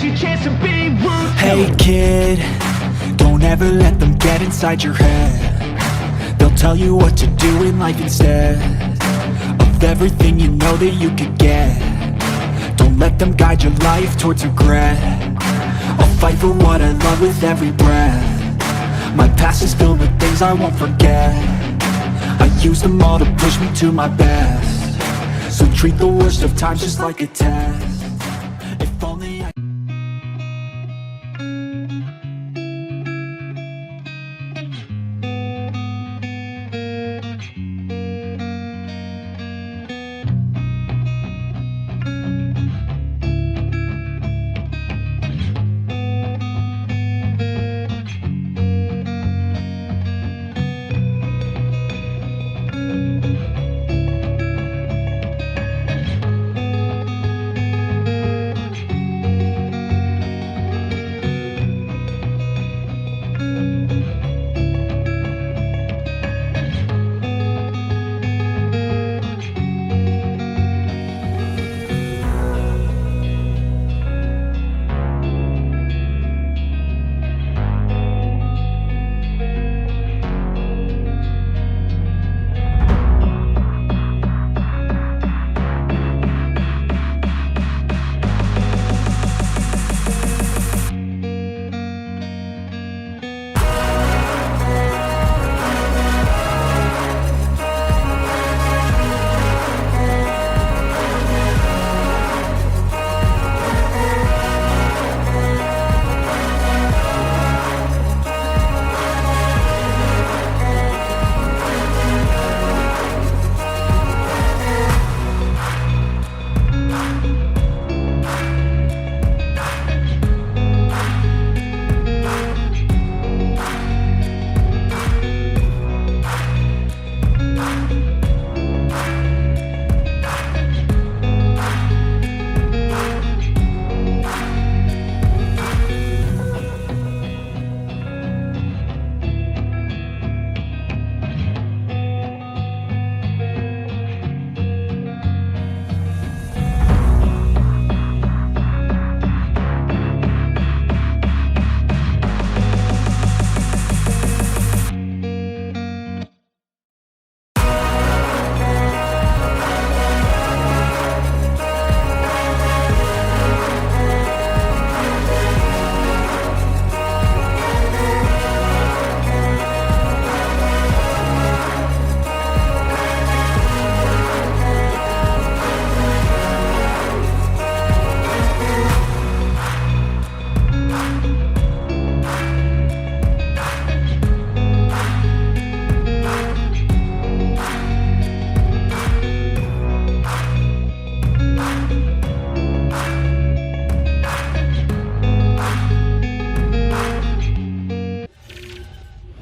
Now's your chance to be ruthless. Hey kid, don't ever let them get inside your head. They'll tell you what to do in life instead of everything you know that you could get. Don't let them guide your life towards regret. I'll fight for what I love with every breath. My past is filled with things I won't forget. I use them all to push me to my best. So treat the worst of times just like a test. If only I...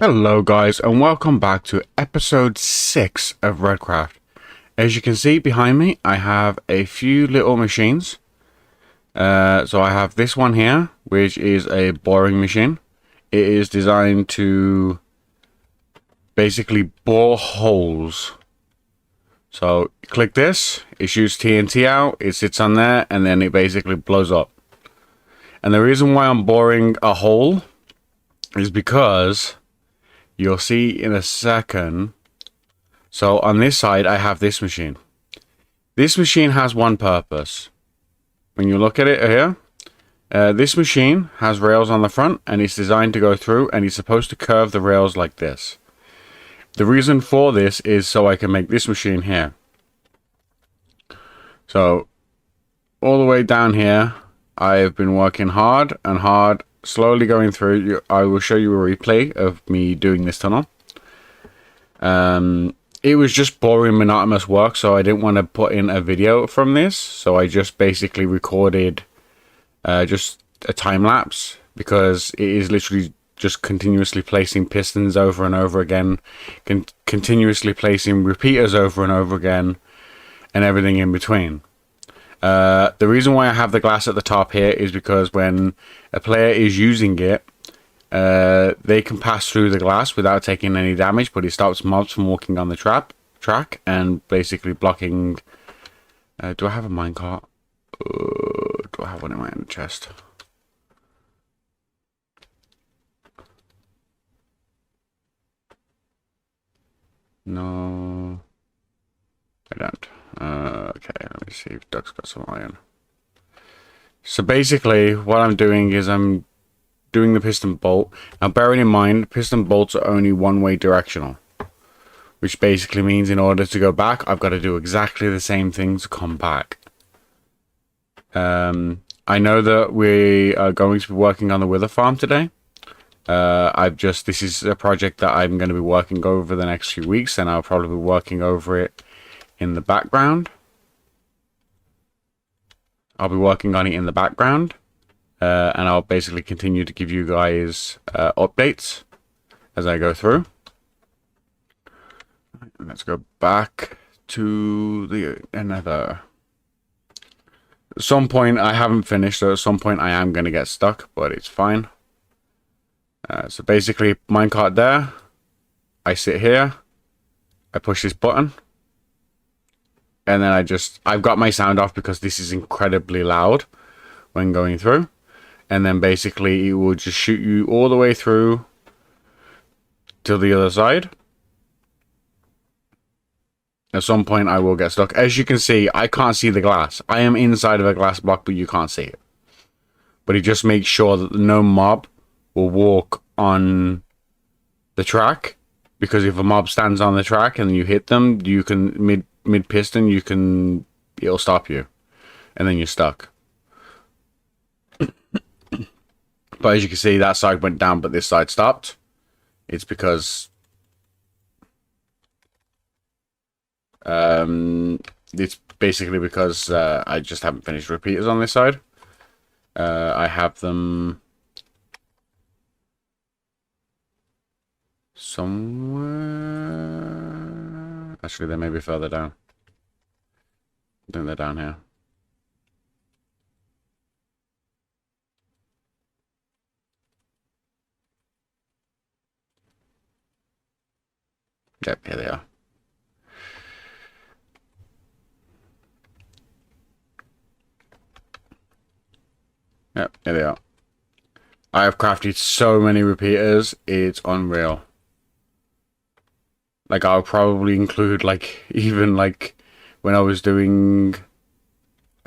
Hello guys, and welcome back to episode 6 of Redcraft. As you can see behind me, I have a few little machines. So I have this one here, which is a boring machine. It is designed to basically bore holes. So click this, it shoots TNT out, it sits on there, and then it basically blows up. And the reason why I'm boring a hole is because you'll see in a second. So on this side, I have this machine. This machine has one purpose. When you look at it here, this machine has rails on the front, and it's designed to go through, and it's supposed to curve the rails like this. The reason for this is so I can make this machine here. So all the way down here, I've been working hard and hard, slowly going through. I will show you a replay of me doing this tunnel. It was just boring, monotonous work, so I didn't want to put in a video from this. So I just basically recorded just a time lapse, because it is literally just continuously placing pistons over and over again, continuously placing repeaters over and over again, and everything in between. The reason why I have the glass at the top here is because when a player is using it, they can pass through the glass without taking any damage, but it stops mobs from walking on the track and basically blocking. Do I have a minecart? Do I have one in my chest? No, I don't. Okay, let me see if Doug's got some iron. So basically, what I'm doing is I'm doing the piston bolt. Now, bearing in mind, piston bolts are only one-way directional, which basically means in order to go back, I've got to do exactly the same thing to come back. I know that we are going to be working on the wither farm today. This is a project that I'm going to be working over the next few weeks, and I'll probably be working over it in the background. I'll be working on it in the background, and I'll basically continue to give you guys updates as I go through. Let's go back to the Nether. At some point, I haven't finished, so at some point I am going to get stuck, but it's fine. So basically, minecart there. I sit here. I push this button. And then I've got my sound off because this is incredibly loud when going through. And then basically, it will just shoot you all the way through to the other side. At some point, I will get stuck. As you can see, I can't see the glass. I am inside of a glass block, but you can't see it. But it just makes sure that no mob will walk on the track. Because if a mob stands on the track and you hit them, you can, mid piston, it'll stop you. And then you're stuck. But as you can see, that side went down, but this side stopped. It's because... it's basically because I just haven't finished repeaters on this side. I have them somewhere. Actually, they may be further down. I think they're down here. Yep, here they are. Yep, here they are. I have crafted so many repeaters, it's unreal. Like, I'll probably include, like, even, like, when I was doing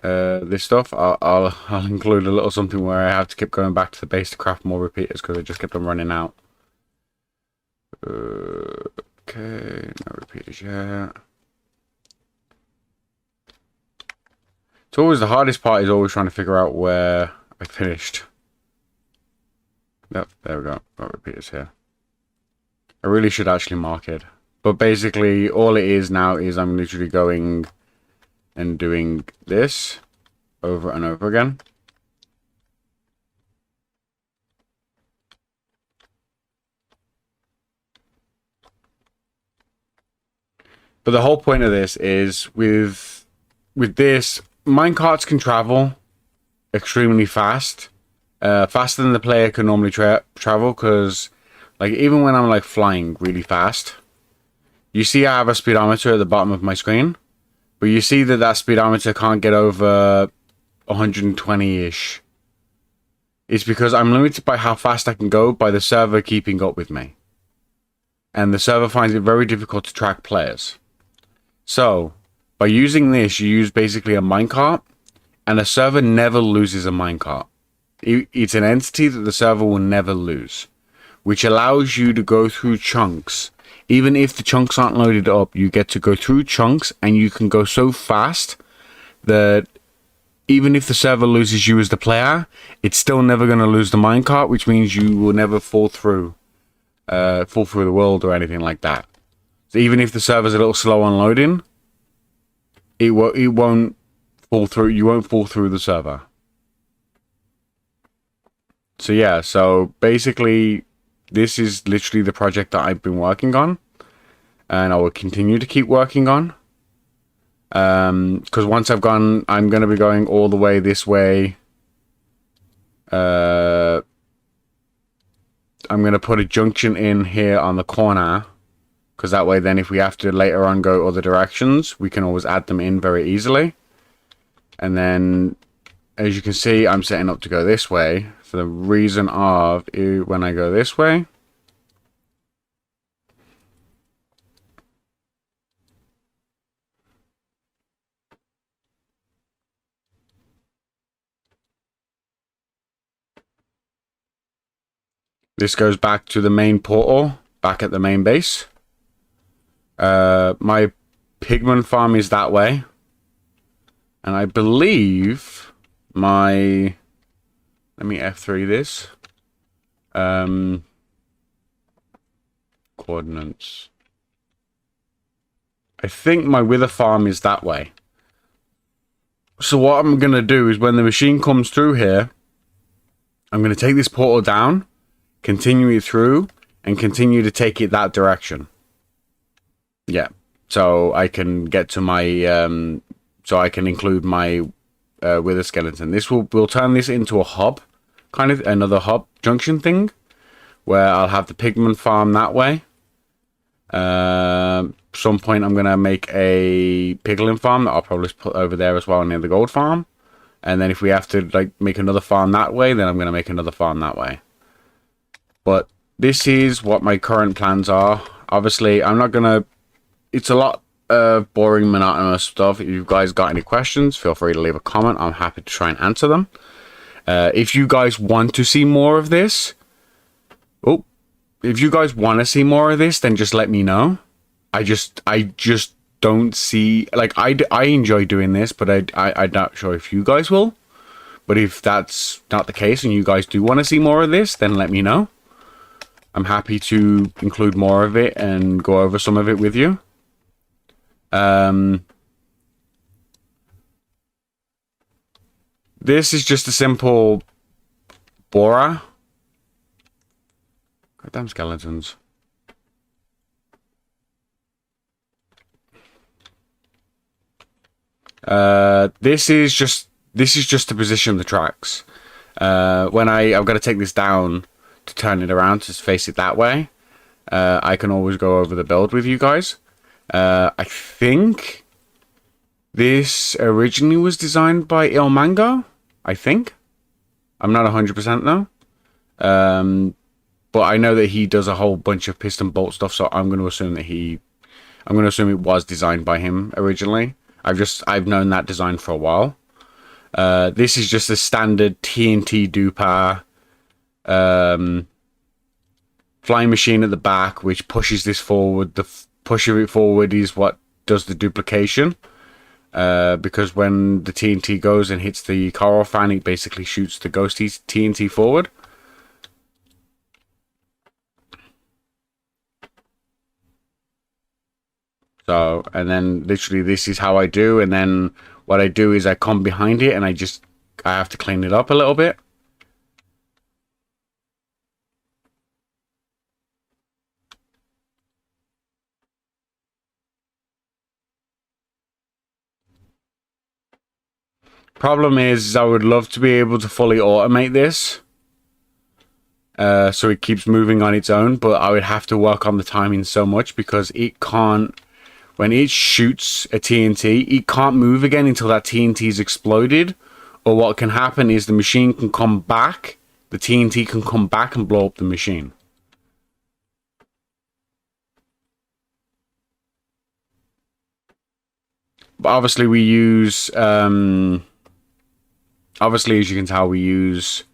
this stuff, I'll include a little something where I have to keep going back to the base to craft more repeaters because I just kept on running out. Okay, no repeaters yet. It's always the hardest part is always trying to figure out where I finished. Yep, there we go. Got repeaters here. I really should actually mark it. But basically, all it is now is I'm literally going and doing this over and over again. But the whole point of this is with this, minecarts can travel extremely fast. Faster than the player can normally travel, because like even when I'm like flying really fast, you see I have a speedometer at the bottom of my screen, but you see that speedometer can't get over 120-ish. It's because I'm limited by how fast I can go by the server keeping up with me. And the server finds it very difficult to track players. So, by using this, you use basically a minecart, and the server never loses a minecart. It's an entity that the server will never lose, which allows you to go through chunks. Even if the chunks aren't loaded up, you get to go through chunks, and you can go so fast that even if the server loses you as the player, it's still never going to lose the minecart, which means you will never fall through the world or anything like that. So even if the server's a little slow on loading, it won't fall through. You won't fall through the server. So yeah, so basically, this is literally the project that I've been working on, and I will continue to keep working on. Because once I'm going to be going all the way this way. I'm going to put a junction in here on the corner, because that way then if we have to later on go other directions, we can always add them in very easily. And then, as you can see, I'm setting up to go this way for the reason of when I go this way, This goes back to the main portal, back at the main base. My pigman farm is that way. And I believe my... Let me F3 this. Coordinates. I think my wither farm is that way. So what I'm going to do is when the machine comes through here, I'm going to take this portal down, continue it through, and continue to take it that direction. Yeah. So I can get to my... so I can include my wither skeleton. We'll turn this into a hub, kind of another hub junction thing, where I'll have the pigman farm that way. Some point I'm gonna make a piglin farm that I'll probably put over there as well near the gold farm. And then if we have to like make another farm that way, then I'm gonna make another farm that way. But this is what my current plans are. Obviously, I'm not gonna. It's a lot of boring, monotonous stuff. If you guys got any questions, feel free to leave a comment. I'm happy to try and answer them. If you guys want to see more of this, if you guys want to see more of this, then just let me know. I just don't see, like, I enjoy doing this, but I'm not sure if you guys will. But if that's not the case and you guys do want to see more of this, then let me know. I'm happy to include more of it and go over some of it with you. This is just a simple borer. Goddamn skeletons. This is just to position the tracks. When I've got to take this down to turn it around to face it that way. I can always go over the build with you guys. I think this originally was designed by Il Mango. I think. I'm not 100% though. But I know that he does a whole bunch of piston bolt stuff, so I'm going to assume that it was designed by him originally. I've known that design for a while. This is just a standard TNT duper flying machine at the back, which pushes this forward. The push of it forward is what does the duplication. Because when the TNT goes and hits the coral fan, it basically shoots the ghost TNT forward. So, and then literally this is how I do, and then what I do is I come behind it and I have to clean it up a little bit. Problem is I would love to be able to fully automate this. So it keeps moving on its own, but I would have to work on the timing so much because it can't, when it shoots a TNT, it can't move again until that TNT is exploded. Or what can happen is the machine can come back, the TNT can come back and blow up the machine. But obviously we use, obviously as you can tell we use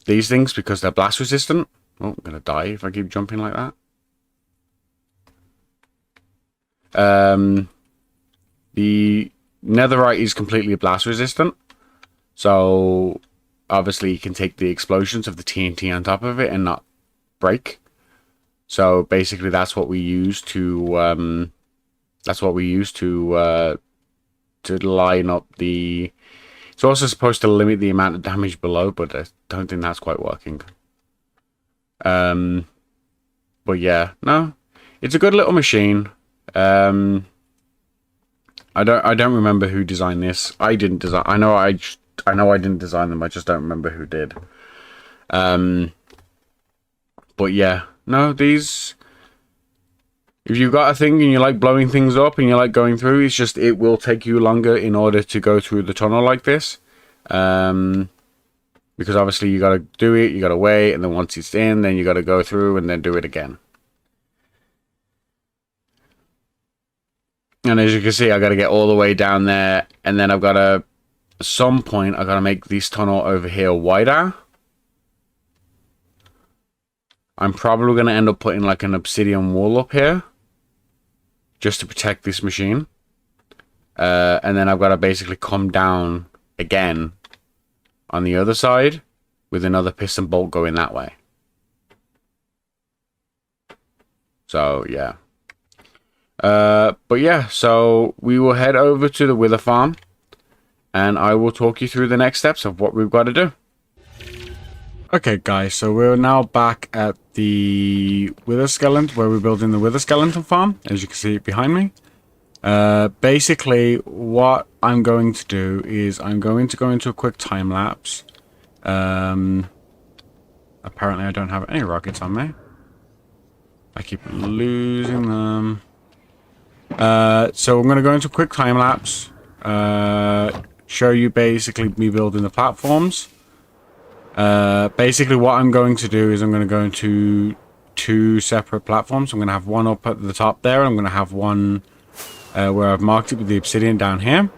these things because they're blast resistant. Oh, I'm gonna die if I keep jumping like that. The netherite is completely blast resistant, so obviously you can take the explosions of the TNT on top of it and not break. So basically that's what we use to line up the... It's also supposed to limit the amount of damage below, but I don't think that's quite working. But yeah, no, it's a good little machine. I don't remember who designed this. I didn't design. I know I didn't design them. I just don't remember who did. But yeah, no, these. If you've got a thing and you like blowing things up and you like going through, it's just it will take you longer in order to go through the tunnel like this. Because obviously you got to do it, you got to wait, and then once it's in, then you got to go through and then do it again. And as you can see, I got to get all the way down there, and then I've got to, at some point, I got to make this tunnel over here wider. I'm probably going to end up putting like an obsidian wall up here just to protect this machine. And then I've got to basically come down again on the other side with another piston bolt going that way. So, yeah. But yeah, so we will head over to the wither farm and I will talk you through the next steps of what we've got to do. Okay, guys, so we're now back at the wither skeleton, where we're building the wither skeleton farm, as you can see behind me. Basically, what I'm going to do is I'm going to go into a quick time lapse. Apparently, I don't have any rockets on me. I keep losing them. So I'm going to go into a quick time lapse. Show you basically me building the platforms. Basically what I'm going to do is I'm going to go into two separate platforms. I'm going to have one up at the top there. I'm going to have one where I've marked it with the obsidian down here.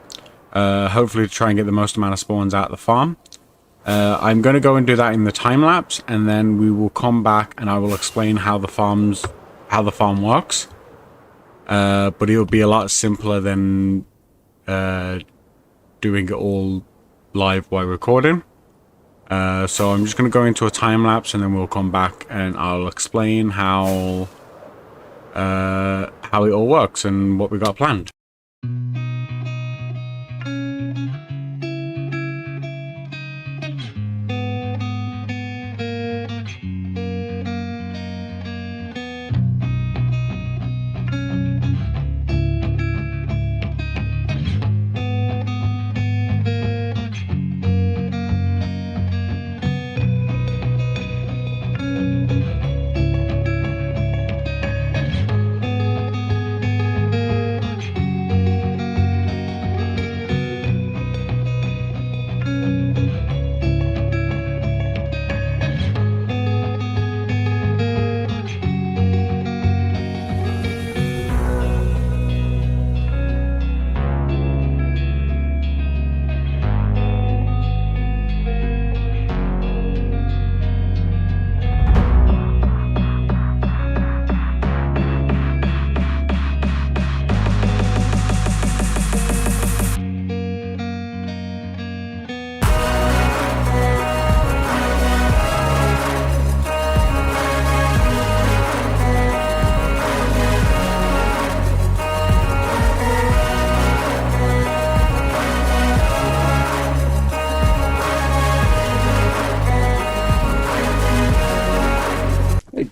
Hopefully to try and get the most amount of spawns out of the farm. I'm going to go and do that in the time lapse, and then we will come back and I will explain how the farm works. But it'll be a lot simpler than doing it all live while recording. So I'm just going to go into a time lapse and then we'll come back and I'll explain how it all works and what we got planned.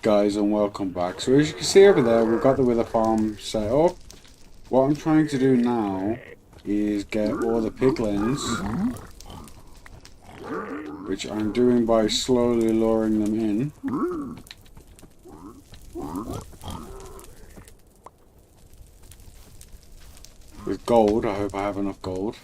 Guys, and welcome back. So as you can see over there, we've got the wither farm set up. What I'm trying to do now is get all the piglins, which I'm doing by slowly luring them in. With gold. I hope I have enough gold.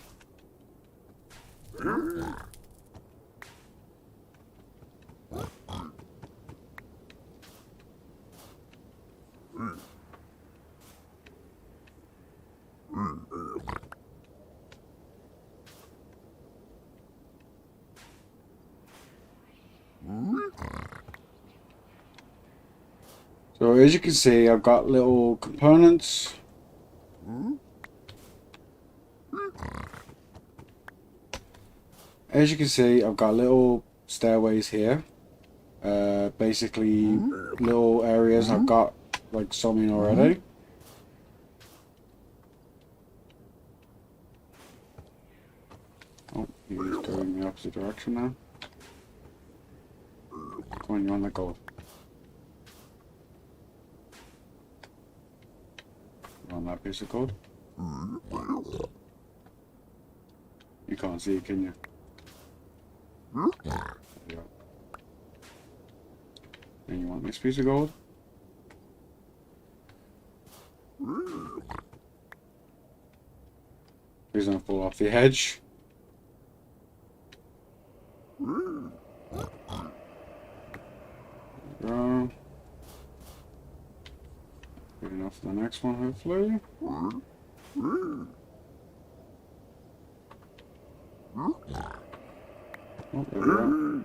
So as you can see, I've got little components. As you can see, I've got little stairways here. Basically little areas I've got like some in already. Oh, he's going the opposite direction now. Come on, you want that gold. You want that piece of gold? You can't see it, can you? Yeah. And you want this piece of gold? Please don't fall off the edge. There we go. Good enough for the next one, hopefully. Oh, there we go.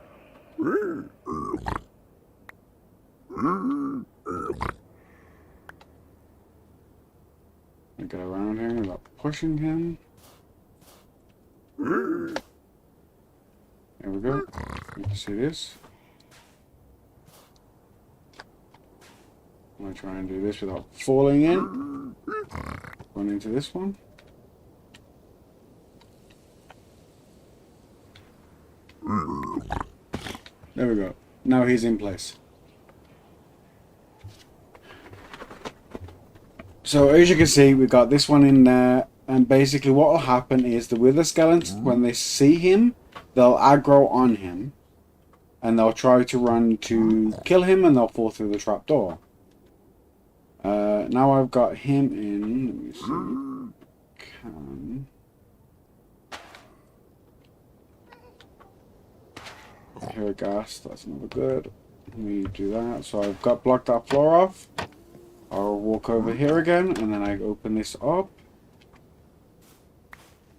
pushing him. There we go. You can see this. I'm going to try and do this without falling in. Run into this one. There we go. Now he's in place. So as you can see, we got this one in there, and basically what will happen is the wither skeletons, when they see him, they'll aggro on him, and they'll try to run to kill him, and they'll fall through the trapdoor. Now I've got him in. Let me see. Can. Here, gas. That's never good. Let me do that. So I've got blocked that floor off. I'll walk over here again, and then I open this up.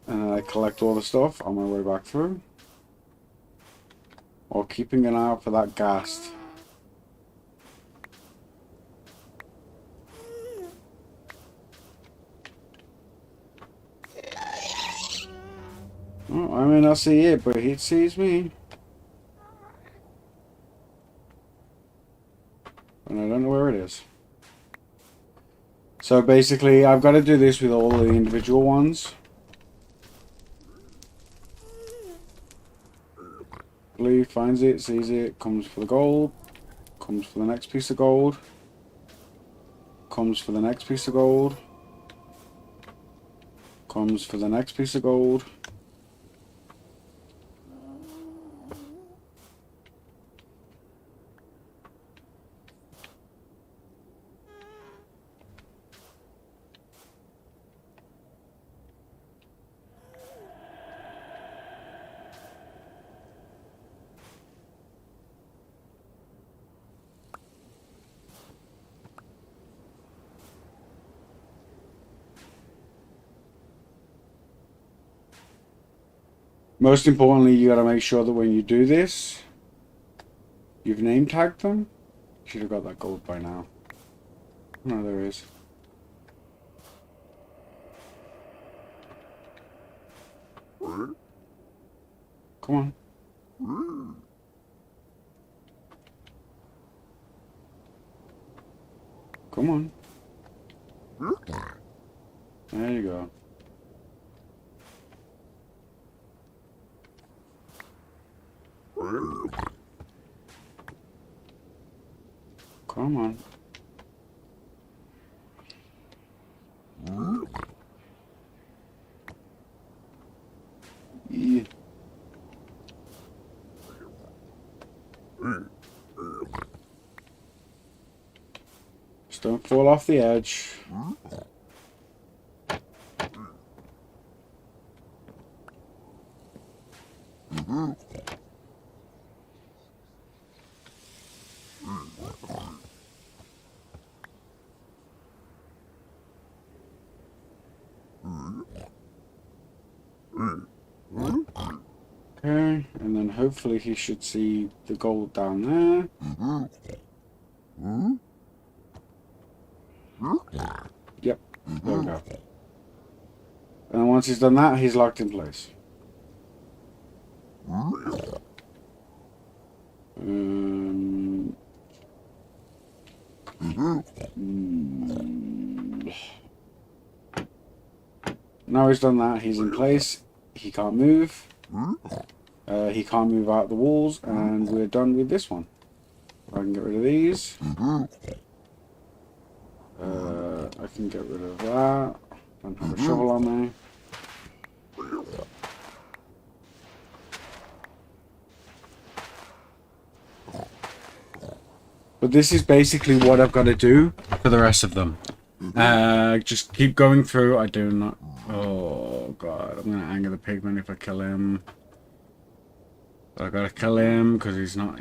And then I collect all the stuff on my way back through. While keeping an eye out for that ghast. Oh, I may not see it, but he sees me. And I don't know where it is. So basically, I've got to do this with all the individual ones. Blue finds it, sees it, comes for the gold, comes for the next piece of gold, comes for the next piece of gold, comes for the next piece of gold. Most importantly, you gotta make sure that when you do this, you've name tagged them. Should have got that gold by now. No, there is. Come on. Come on. There you go. Come on. Yeah. Just don't fall off the edge. Okay, and then hopefully he should see the gold down there. Yep, there we go. And once he's done that, he's locked in place. Now he's done that, he's in place. He can't move. He can't move out the walls, and we're done with this one. I can get rid of these. I can get rid of that. Don't have a shovel on there. But this is basically what I've got to do for the rest of them. Just keep going through. I do not... Oh, God. I'm going to anger the pigman if I kill him. But I got to kill him because he's not...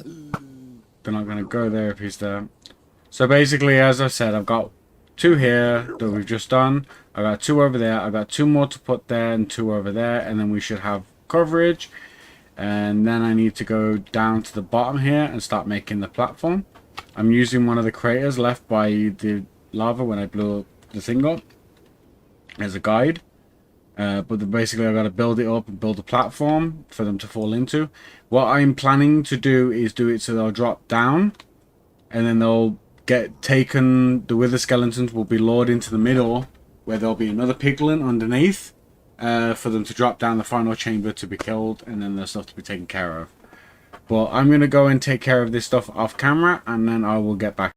They're not going to go there if he's there. So basically, as I said, I've got 2 here that we've just done. I got 2 over there. I got 2 more to put there and 2 over there. And then we should have coverage. And then I need to go down to the bottom here and start making the platform. I'm using one of the craters left by the lava when I blew up the thing up as a guide. But basically I've got to build it up and build a platform for them to fall into. What I'm planning to do is do it so they'll drop down, and then they'll get taken, the wither skeletons will be lured into the middle, where there'll be another piglin underneath, for them to drop down the final chamber to be killed, and then there's stuff to be taken care of. But I'm going to go and take care of this stuff off camera, and then I will get back.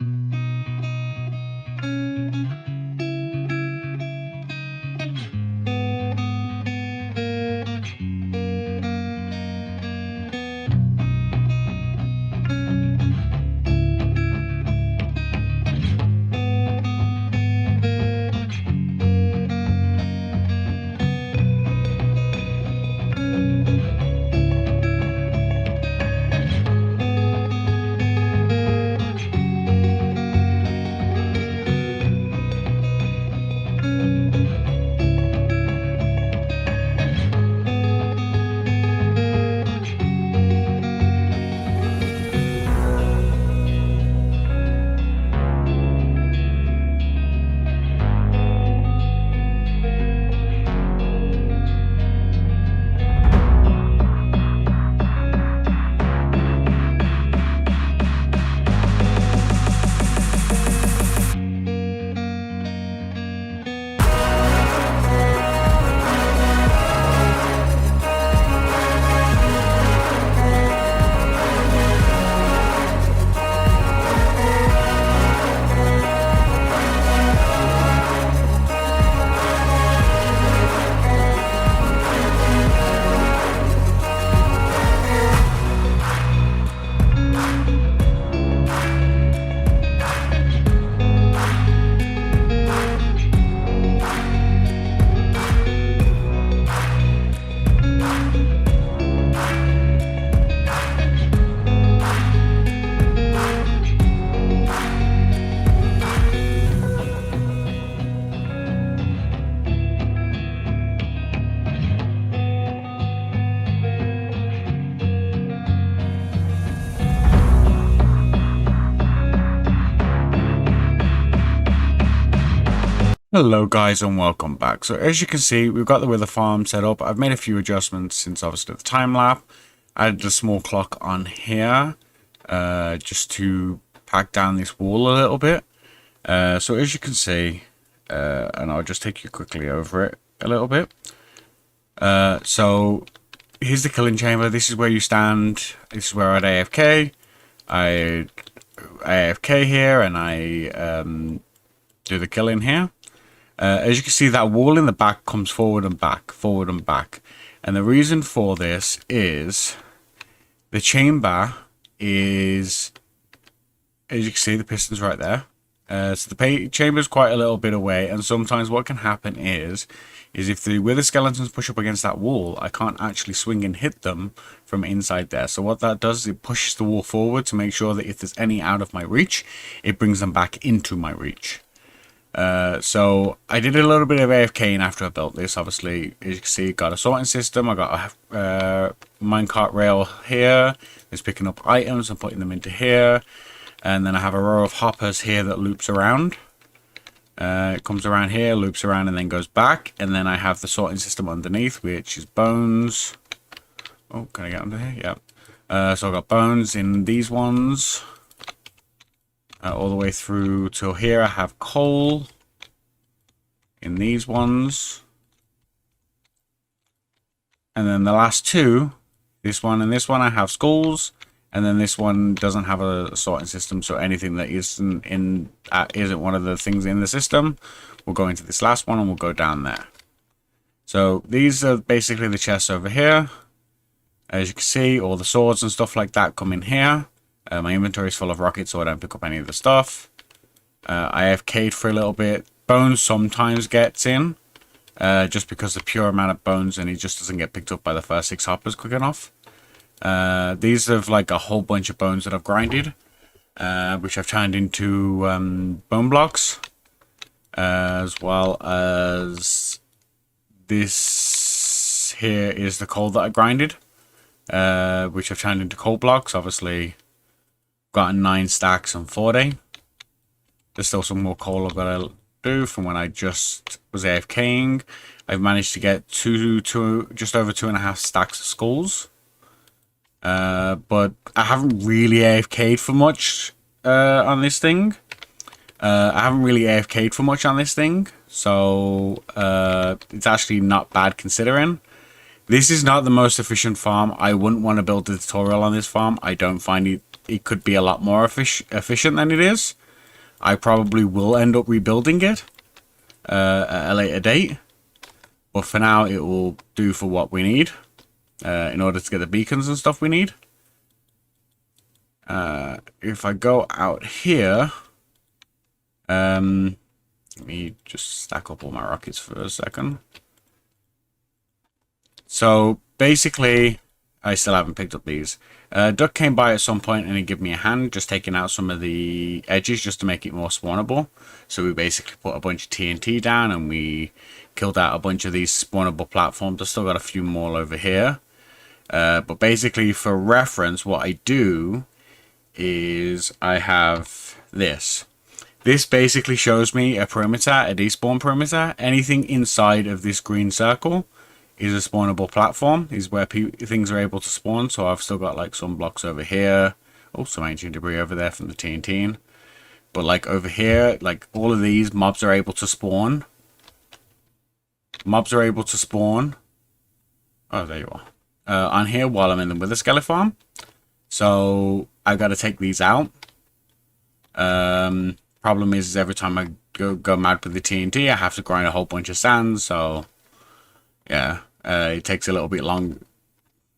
Hello guys and welcome back. So as you can see, we've got the wither farm set up. I've made a few adjustments since obviously the time lapse. I added a small clock on here just to pack down this wall a little bit. So as you can see, and I'll just take you quickly over it a little bit. So here's the killing chamber. This is where you stand. This is where I'd AFK. I AFK here and I do the killing here. As you can see, that wall in the back comes forward and back, forward and back. And the reason for this is the chamber is, as you can see, the piston's right there. So the chamber's quite a little bit away, and sometimes what can happen is if the wither skeletons push up against that wall, I can't actually swing and hit them from inside there. So what that does is it pushes the wall forward to make sure that if there's any out of my reach, it brings them back into my reach. So I did a little bit of AFKing after I built this. Obviously, as you can see, got a sorting system. I got a minecart rail here. It's picking up items and putting them into here. And then I have a row of hoppers here that loops around. It comes around here, loops around, and then goes back. And then I have the sorting system underneath, which is bones. Oh, can I get under here? Yeah. So I've got bones in these ones. All the way through till here. I have coal in these ones. And then the last two, this one and this one, I have skulls. And then this one doesn't have a sorting system, so anything that isn't one of the things in the system will go into this last one and will go down there. So these are basically the chests over here. As you can see, all the swords and stuff like that come in here. My inventory is full of rockets, so I don't pick up any of the stuff. I AFK'd for a little bit. Bones sometimes gets in, just because the pure amount of bones, and he just doesn't get picked up by the first 6 hoppers quick enough. These are like a whole bunch of bones that I've grinded, which I've turned into bone blocks, as well as this here is the coal that I grinded, which I've turned into coal blocks. Obviously, gotten 9 stacks on 4 day. There's still some more coal I've got to do from when I just was AFKing. I've managed to get just over 2.5 stacks of skulls. But I haven't really AFK'd for much on this thing. So it's actually not bad considering. This is not the most efficient farm. I wouldn't want to build a tutorial on this farm. I don't find it could be a lot more efficient than it is. I probably will end up rebuilding it at a later date. But for now, it will do for what we need in order to get the beacons and stuff we need. If I go out here, let me just stack up all my rockets for a second. So basically, I still haven't picked up these. Duck came by at some point and he gave me a hand, just taking out some of the edges just to make it more spawnable. So we basically put a bunch of TNT down and we killed out a bunch of these spawnable platforms. I've still got a few more over here. But basically, for reference, what I do is I have this. This basically shows me a perimeter, a despawn perimeter. Anything inside of this green circle is a spawnable platform. Is where things are able to spawn. So I've still got like some blocks over here. Oh, some ancient debris over there from the TNT. But like over here, like all of these mobs are able to spawn. Oh, there you are. On here while I'm in the Wither Skelly farm. So I've got to take these out. Problem is every time I go mad with the TNT, I have to grind a whole bunch of sand. So yeah, it takes a little bit long.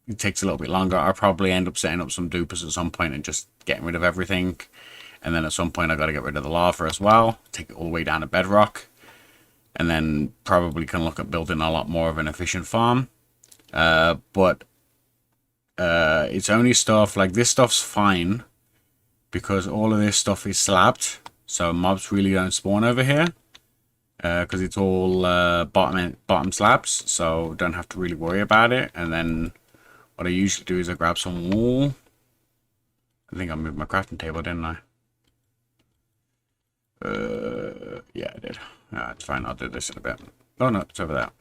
It takes a little bit longer. I'll probably end up setting up some dupers at some point and just getting rid of everything. And then at some point I got to get rid of the lava as well. Take it all the way down to bedrock. And then probably can look at building a lot more of an efficient farm. But it's only stuff like this stuff's fine because all of this stuff is slabbed. So mobs really don't spawn over here because it's all bottom slabs. So don't have to really worry about it. And then what I usually do is I grab some wool. I think I moved my crafting table, didn't I? Yeah, I did. It's fine. I'll do this in a bit. Oh no, it's over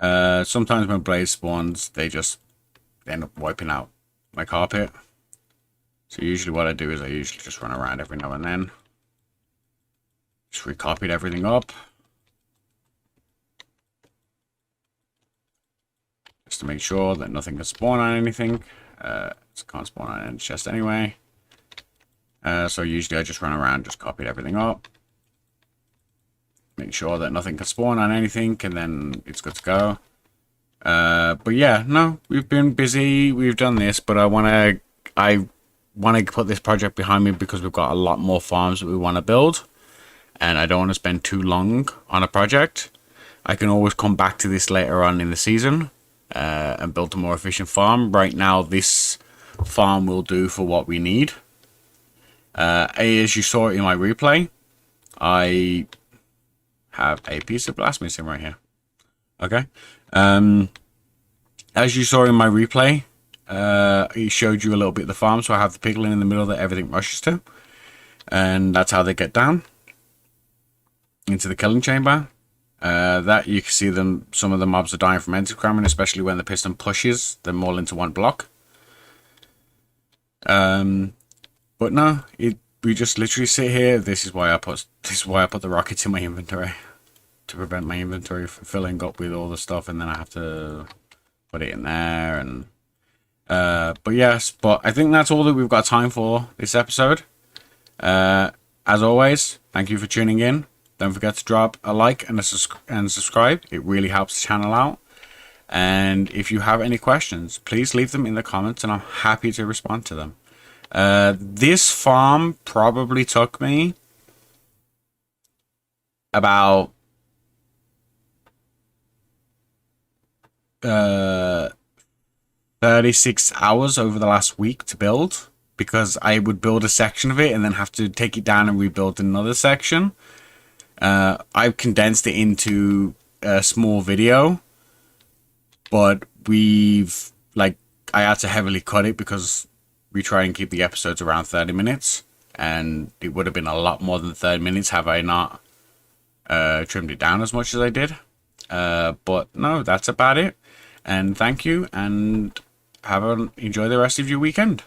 there. Sometimes when blaze spawns, they end up wiping out my carpet. So usually what I do is I usually just run around every now and then. Just recopied everything up. Just to make sure that nothing can spawn on anything. It can't spawn on any chest anyway. So usually I just run around, just copied everything up. Make sure that nothing can spawn on anything, and then it's good to go. But yeah, no, we've been busy. We've done this, but I want to put this project behind me because we've got a lot more farms that we want to build, and I don't want to spend too long on a project. I can always come back to this later on in the season and build a more efficient farm. Right now, this farm will do for what we need. As you saw in my replay, I have a piece of blast missing right here. Okay. As you saw in my replay, it showed you a little bit of the farm. So I have the piglin in the middle that everything rushes to. And that's how they get down into the killing chamber. That you can see them. Some of the mobs are dying from entercramming, especially when the piston pushes them all into one block. But no, we just literally sit here. This is why I put the rockets in my inventory to prevent my inventory from filling up with all the stuff, and then I have to put it in there. And but I think that's all that we've got time for this episode. As always, thank you for tuning in. Don't forget to drop a like and subscribe. It really helps the channel out. And if you have any questions, please leave them in the comments, and I'm happy to respond to them. This farm probably took me about 36 hours over the last week to build, because I would build a section of it and then have to take it down and rebuild another section. I've condensed it into a small video, but I had to heavily cut it because we try and keep the episodes around 30 minutes, and it would have been a lot more than 30 minutes have I not trimmed it down as much as I did. But no, that's about it. And thank you, and enjoy the rest of your weekend.